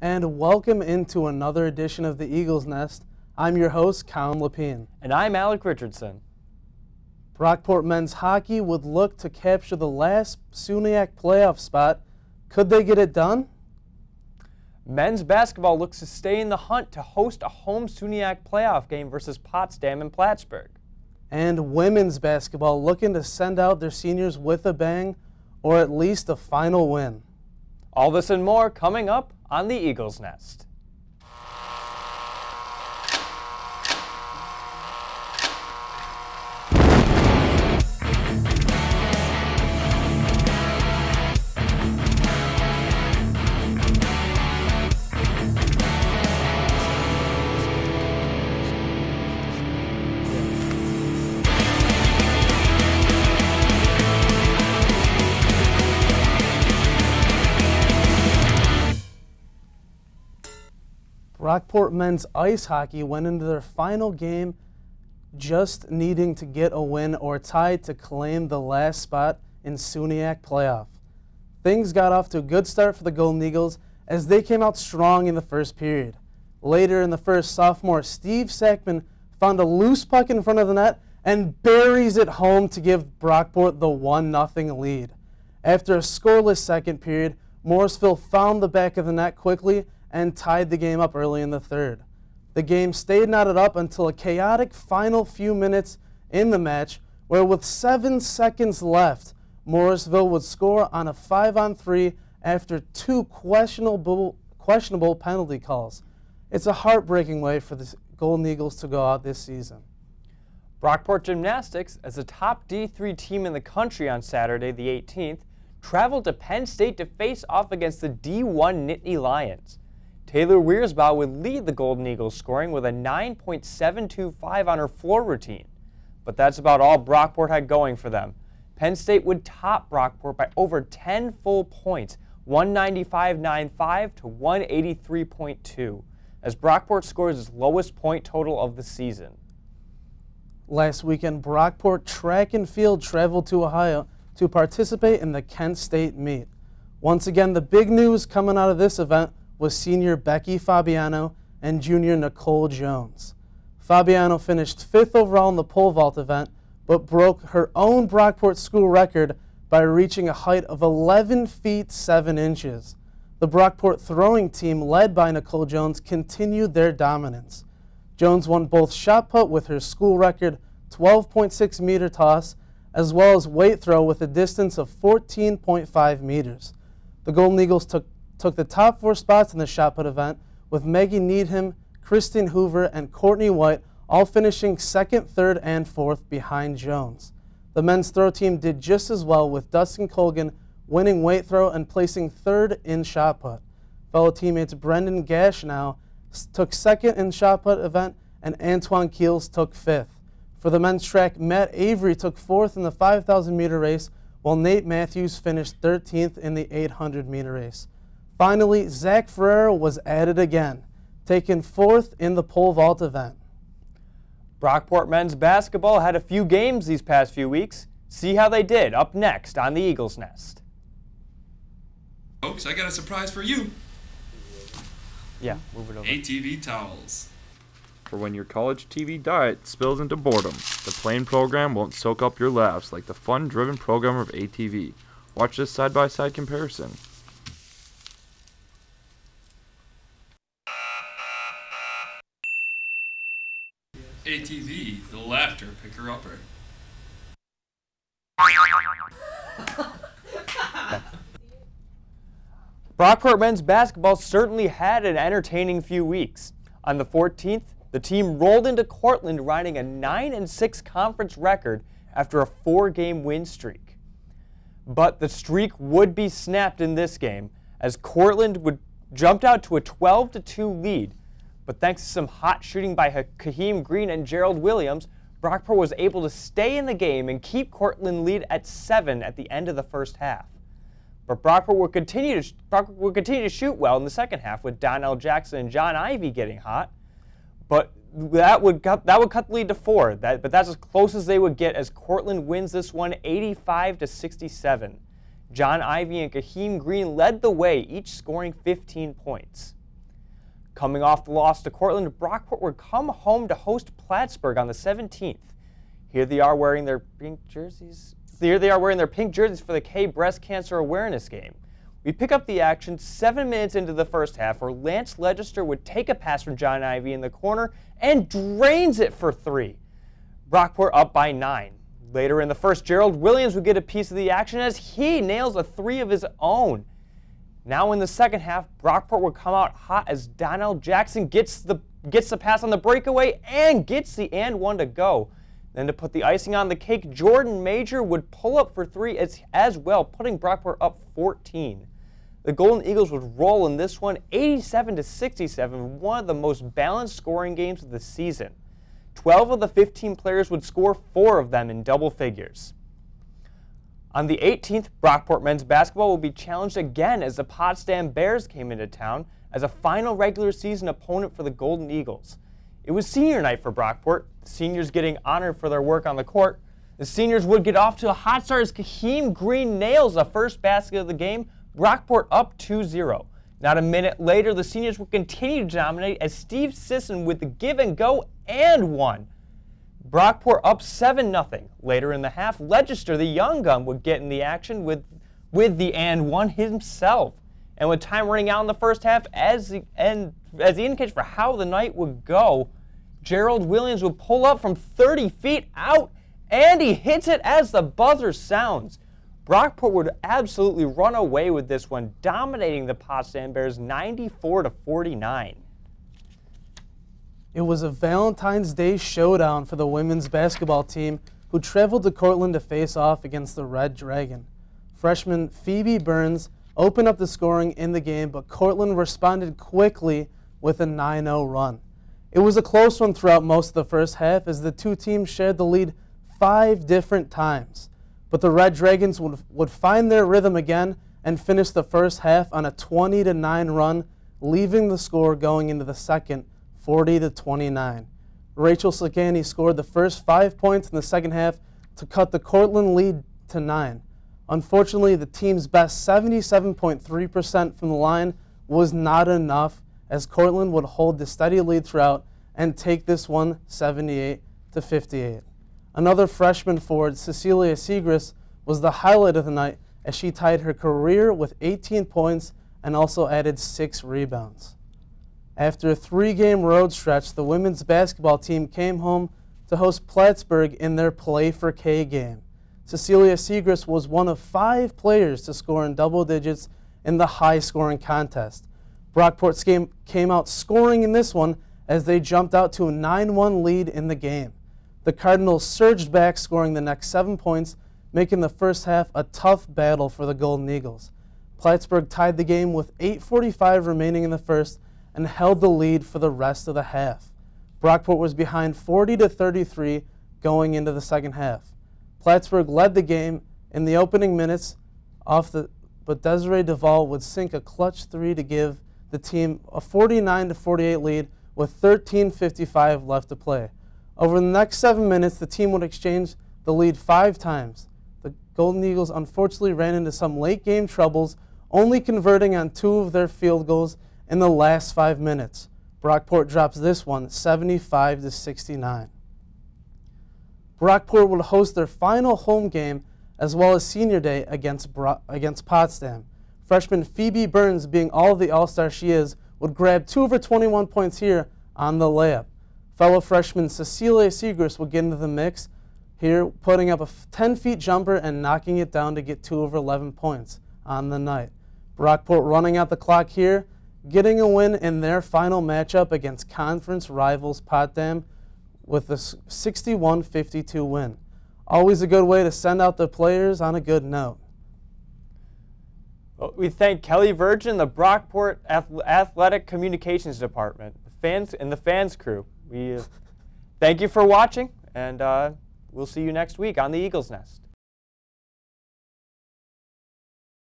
And welcome into another edition of the Eagles Nest. I'm your host, Colin Lapine. And I'm Alec Richardson. Brockport men's hockey would look to capture the last SUNYAC playoff spot. Could they get it done? Men's basketball looks to stay in the hunt to host a home SUNYAC playoff game versus Potsdam and Plattsburgh. And women's basketball looking to send out their seniors with a bang or at least a final win. All this and more coming up on the Eagles Nest. Brockport men's ice hockey went into their final game just needing to get a win or tie to claim the last spot in SUNYAC playoff. Things got off to a good start for the Golden Eagles as they came out strong in the first period. Later in the first, sophomore Steve Sackman found a loose puck in front of the net and buries it home to give Brockport the 1-0 lead. After a scoreless second period, Morrisville found the back of the net quickly and tied the game up early in the third. The game stayed knotted up until a chaotic final few minutes in the match where with 7 seconds left, Morrisville would score on a 5-on-3 after 2 questionable penalty calls. It's a heartbreaking way for the Golden Eagles to go out this season. Brockport Gymnastics, as a top D3 team in the country on Saturday the 18th, traveled to Penn State to face off against the D1 Nittany Lions. Taylor Wiersbaugh would lead the Golden Eagles scoring with a 9.725 on her floor routine. But that's about all Brockport had going for them. Penn State would top Brockport by over 10 full points, 195.95 to 183.2, as Brockport scores its lowest point total of the season. Last weekend, Brockport track and field traveled to Ohio to participate in the Kent State meet. Once again, the big news coming out of this event was senior Becky Fabiano and junior Nicole Jones. Fabiano finished 5th overall in the pole vault event, but broke her own Brockport school record by reaching a height of 11 feet 7 inches. The Brockport throwing team, led by Nicole Jones, continued their dominance. Jones won both shot put with her school record 12.6 meter toss, as well as weight throw with a distance of 14.5 meters. The Golden Eagles took the top 4 spots in the shot put event, with Maggie Needham, Kristen Hoover, and Courtney White all finishing 2nd, 3rd, and 4th behind Jones. The men's throw team did just as well, with Dustin Colgan winning weight throw and placing 3rd in shot put. Fellow teammates Brendan Gashnow took 2nd in shot put event, and Antoine Keels took 5th. For the men's track, Matt Avery took 4th in the 5,000 meter race, while Nate Matthews finished 13th in the 800 meter race. Finally, Zach Ferreira was added again, taking 4th in the pole vault event. Brockport men's basketball had a few games these past few weeks. See how they did up next on the Eagles Nest. Folks, I got a surprise for you. Yeah, move it over. ATV towels. For when your college TV diet spills into boredom, the plain program won't soak up your laughs like the fun-driven program of ATV. Watch this side-by-side comparison. ATV, the laughter picker-upper. Brockport men's basketball certainly had an entertaining few weeks. On the 14th, the team rolled into Cortland riding a 9-6 conference record after a 4-game win streak. But the streak would be snapped in this game as Cortland jumped out to a 12-2 lead. But thanks to some hot shooting by Kaheem Green and Gerald Williams, Brockport was able to stay in the game and keep Cortland lead at 7 at the end of the first half. But Brockport would continue to shoot well in the second half, with Donnell Jackson and John Ivey getting hot. But that would cut the lead to 4. But that's as close as they would get as Cortland wins this one 85-67. John Ivey and Kaheem Green led the way, each scoring 15 points. Coming off the loss to Cortland, Brockport would come home to host Plattsburgh on the 17th. Here they are wearing their pink jerseys. Here they are wearing their pink jerseys for the K Breast Cancer Awareness Game. We pick up the action 7 minutes into the first half, where Lance Legister would take a pass from John Ivey in the corner and drains it for 3. Brockport up by 9. Later in the first, Gerald Williams would get a piece of the action as he nails a 3 of his own. Now in the second half, Brockport would come out hot as Donnell Jackson gets the pass on the breakaway and gets the and 1 to go. Then to put the icing on the cake, Jordan Major would pull up for 3 as well, putting Brockport up 14. The Golden Eagles would roll in this one 87-67, one of the most balanced scoring games of the season. 12 of the 15 players would score, 4 of them in double figures. On the 18th, Brockport men's basketball will be challenged again as the Potsdam Bears came into town as a final regular season opponent for the Golden Eagles. It was senior night for Brockport, the seniors getting honored for their work on the court. The seniors would get off to a hot start as Kaheem Green nails the first basket of the game, Brockport up 2-0. Not a minute later, the seniors would continue to dominate as Steve Sisson with the give and go and 1. Brockport up 7-0. Later in the half, Legister, the young gun, would get in the action with the and 1 himself. And with time running out in the first half, as the indication for how the night would go, Gerald Williams would pull up from 30 feet out, and he hits it as the buzzer sounds. Brockport would absolutely run away with this one, dominating the Potsdam Bears 94-49. It was a Valentine's Day showdown for the women's basketball team, who traveled to Cortland to face off against the Red Dragon. Freshman Phoebe Burns opened up the scoring in the game, but Cortland responded quickly with a 9-0 run. It was a close one throughout most of the first half as the two teams shared the lead 5 different times. But the Red Dragons would find their rhythm again and finish the first half on a 20-9 run, leaving the score going into the second 40-29. Rachel Sagani scored the first 5 points in the second half to cut the Cortland lead to 9. Unfortunately, the team's best 77.3% from the line was not enough, as Cortland would hold the steady lead throughout and take this one 78-58. Another freshman forward, Cecilia Segrist, was the highlight of the night as she tied her career with 18 points and also added 6 rebounds. After a 3-game road stretch, the women's basketball team came home to host Plattsburgh in their Play for K game. Cecilia Segrist was one of 5 players to score in double digits in the high-scoring contest. Brockport came out scoring in this one as they jumped out to a 9-1 lead in the game. The Cardinals surged back, scoring the next 7 points, making the first half a tough battle for the Golden Eagles. Plattsburgh tied the game with 8:45 remaining in the first and held the lead for the rest of the half. Brockport was behind 40-33 going into the second half. Plattsburgh led the game in the opening minutes, but Desiree Duvall would sink a clutch 3 to give the team a 49-48 lead with 13:55 left to play. Over the next 7 minutes, the team would exchange the lead 5 times. The Golden Eagles unfortunately ran into some late-game troubles, only converting on 2 of their field goals in the last 5 minutes. Brockport drops this one 75-69. Brockport would host their final home game as well as senior day against Potsdam. Freshman Phoebe Burns, being all the all-star she is, would grab 2 of her 21 points here on the layup. Fellow freshman Cecilia Segrist would get into the mix here, putting up a 10-feet jumper and knocking it down to get 2 of her 11 points on the night. Brockport running out the clock here, getting a win in their final matchup against conference rivals Potsdam with a 61-52 win. Always a good way to send out the players on a good note. Well, we thank Kelly Virgin, the Brockport Athletic Communications Department, the fans crew. We thank you for watching, and we'll see you next week on the Eagles Nest.